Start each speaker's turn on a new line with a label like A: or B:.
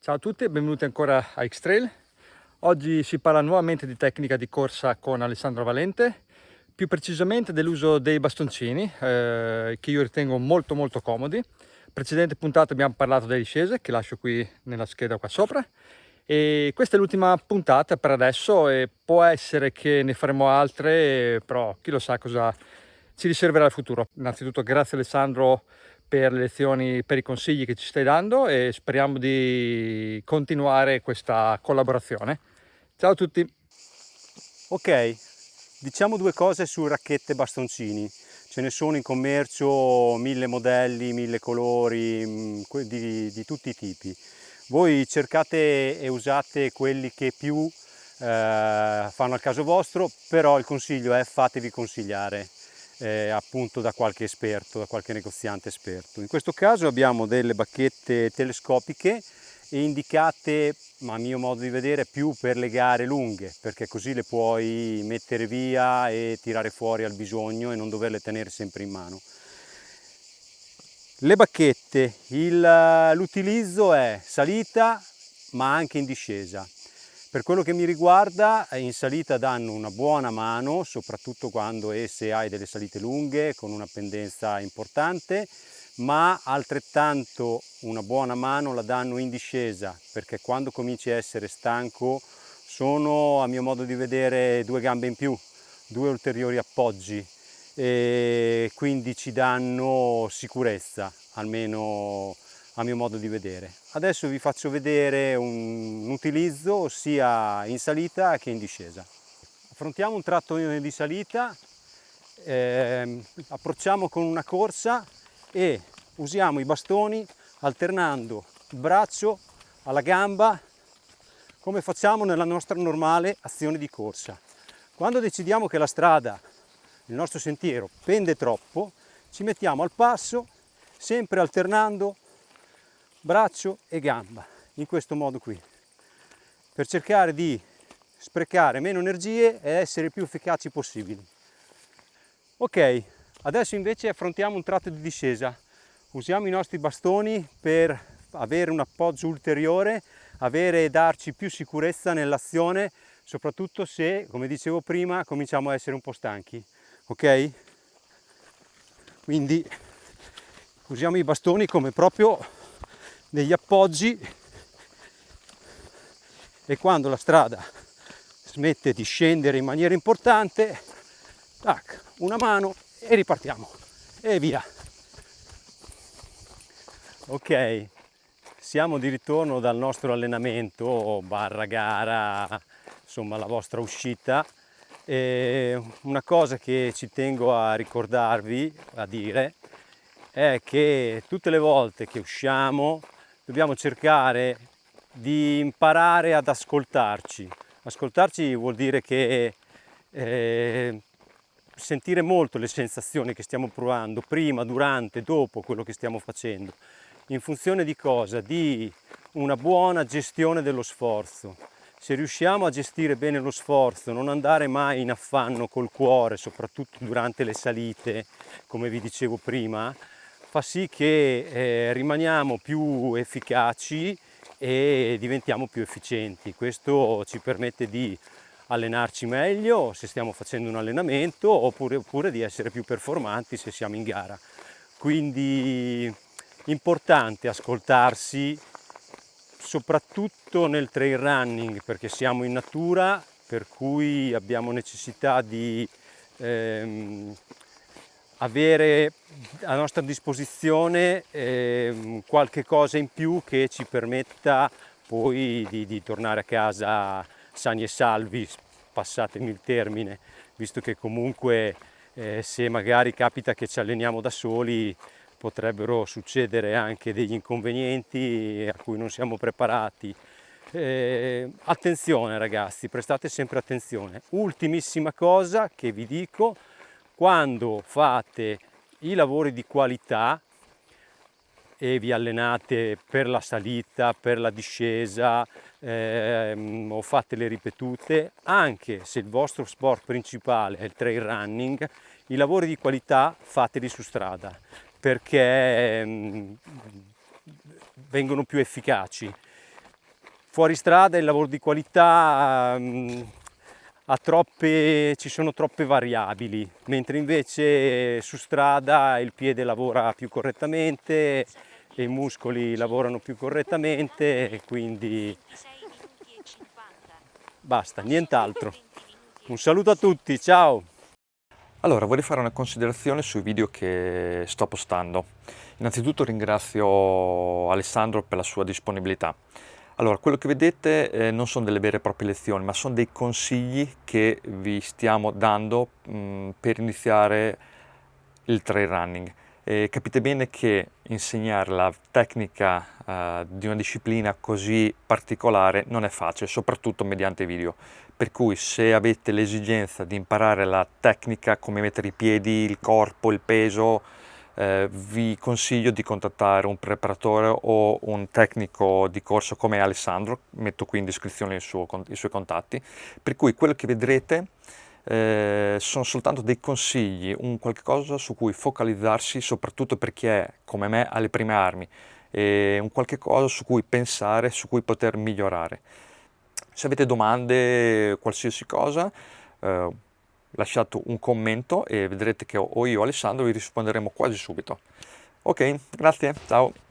A: Ciao a tutti e benvenuti ancora a X-Trail. Oggi si parla nuovamente di tecnica di corsa con Alessandro Valente, più precisamente dell'uso dei bastoncini che io ritengo molto comodi. Precedente puntata abbiamo parlato delle discese, che lascio qui nella scheda qua sopra, e questa è l'ultima puntata per adesso e può essere che ne faremo altre, però chi lo sa cosa ci riserverà il futuro. Innanzitutto grazie Alessandro per le lezioni, per i consigli che ci stai dando e speriamo di continuare questa collaborazione. Ciao a tutti!
B: Ok, diciamo due cose su racchette e bastoncini. Ce ne sono in commercio 1000 modelli, 1000 colori, di tutti i tipi. Voi cercate e usate quelli che più fanno al caso vostro, però il consiglio è fatevi consigliare appunto da qualche esperto, da qualche negoziante esperto. In questo caso abbiamo delle bacchette telescopiche e indicate, ma a mio modo di vedere, più per le gare lunghe, perché così le puoi mettere via e tirare fuori al bisogno e non doverle tenere sempre in mano. Le bacchette, l'utilizzo è salita ma anche in discesa. Per quello che mi riguarda, in salita danno una buona mano, soprattutto quando se hai delle salite lunghe con una pendenza importante, ma altrettanto una buona mano la danno in discesa, perché quando cominci a essere stanco sono, a mio modo di vedere, due gambe in più, due ulteriori appoggi, e quindi ci danno sicurezza, almeno a mio modo di vedere. Adesso vi faccio vedere un utilizzo sia in salita che in discesa. Affrontiamo un tratto di salita, approcciamo con una corsa e usiamo i bastoni alternando il braccio alla gamba come facciamo nella nostra normale azione di corsa. Quando decidiamo che la strada, il nostro sentiero, pende troppo, ci mettiamo al passo sempre alternando braccio e gamba, in questo modo qui, per cercare di sprecare meno energie e essere più efficaci possibili. Ok, adesso invece affrontiamo un tratto di discesa. Usiamo i nostri bastoni per avere un appoggio ulteriore, avere e darci più sicurezza nell'azione, soprattutto se, come dicevo prima, cominciamo a essere un po' stanchi. Ok? Quindi usiamo i bastoni come proprio degli appoggi e quando la strada smette di scendere in maniera importante, tac, una mano e ripartiamo e via. Ok, siamo di ritorno dal nostro allenamento barra gara, insomma la vostra uscita. E una cosa che ci tengo a ricordarvi, a dire, è che tutte le volte che usciamo dobbiamo cercare di imparare ad ascoltarci. Ascoltarci vuol dire che sentire molto le sensazioni che stiamo provando prima, durante, dopo quello che stiamo facendo. In funzione di cosa? Di una buona gestione dello sforzo. Se riusciamo a gestire bene lo sforzo, non andare mai in affanno col cuore, soprattutto durante le salite, come vi dicevo prima, fa sì che rimaniamo più efficaci e diventiamo più efficienti. Questo ci permette di allenarci meglio se stiamo facendo un allenamento oppure di essere più performanti se siamo in gara. Quindi importante ascoltarsi, soprattutto nel trail running, perché siamo in natura, per cui abbiamo necessità di avere a nostra disposizione qualche cosa in più che ci permetta poi di tornare a casa sani e salvi, passatemi il termine, visto che comunque se magari capita che ci alleniamo da soli potrebbero succedere anche degli inconvenienti a cui non siamo preparati. Attenzione ragazzi, prestate sempre attenzione. Ultimissima cosa che vi dico: quando fate i lavori di qualità e vi allenate per la salita, per la discesa o fate le ripetute, anche se il vostro sport principale è il trail running, i lavori di qualità fateli su strada, perché vengono più efficaci. fuori strada il lavoro di qualità ci sono troppe variabili, mentre invece su strada il piede lavora più correttamente e i muscoli lavorano più correttamente, e quindi basta, nient'altro. Un saluto a tutti, ciao!
A: Allora, vorrei fare una considerazione sui video che sto postando. Innanzitutto ringrazio Alessandro per la sua disponibilità. Allora, quello che vedete non sono delle vere e proprie lezioni, ma sono dei consigli che vi stiamo dando per iniziare il trail running. Capite bene che insegnare la tecnica di una disciplina così particolare non è facile, soprattutto mediante video. Per cui se avete l'esigenza di imparare la tecnica, come mettere i piedi, il corpo, il peso, vi consiglio di contattare un preparatore o un tecnico di corsa come Alessandro, metto qui in descrizione i suoi contatti, per cui quello che vedrete sono soltanto dei consigli, un qualche cosa su cui focalizzarsi, soprattutto per chi è come me alle prime armi, e un qualche cosa su cui pensare, su cui poter migliorare. Se avete domande, qualsiasi cosa, lasciate un commento e vedrete che o io o Alessandro vi risponderemo quasi subito. Ok, grazie, ciao!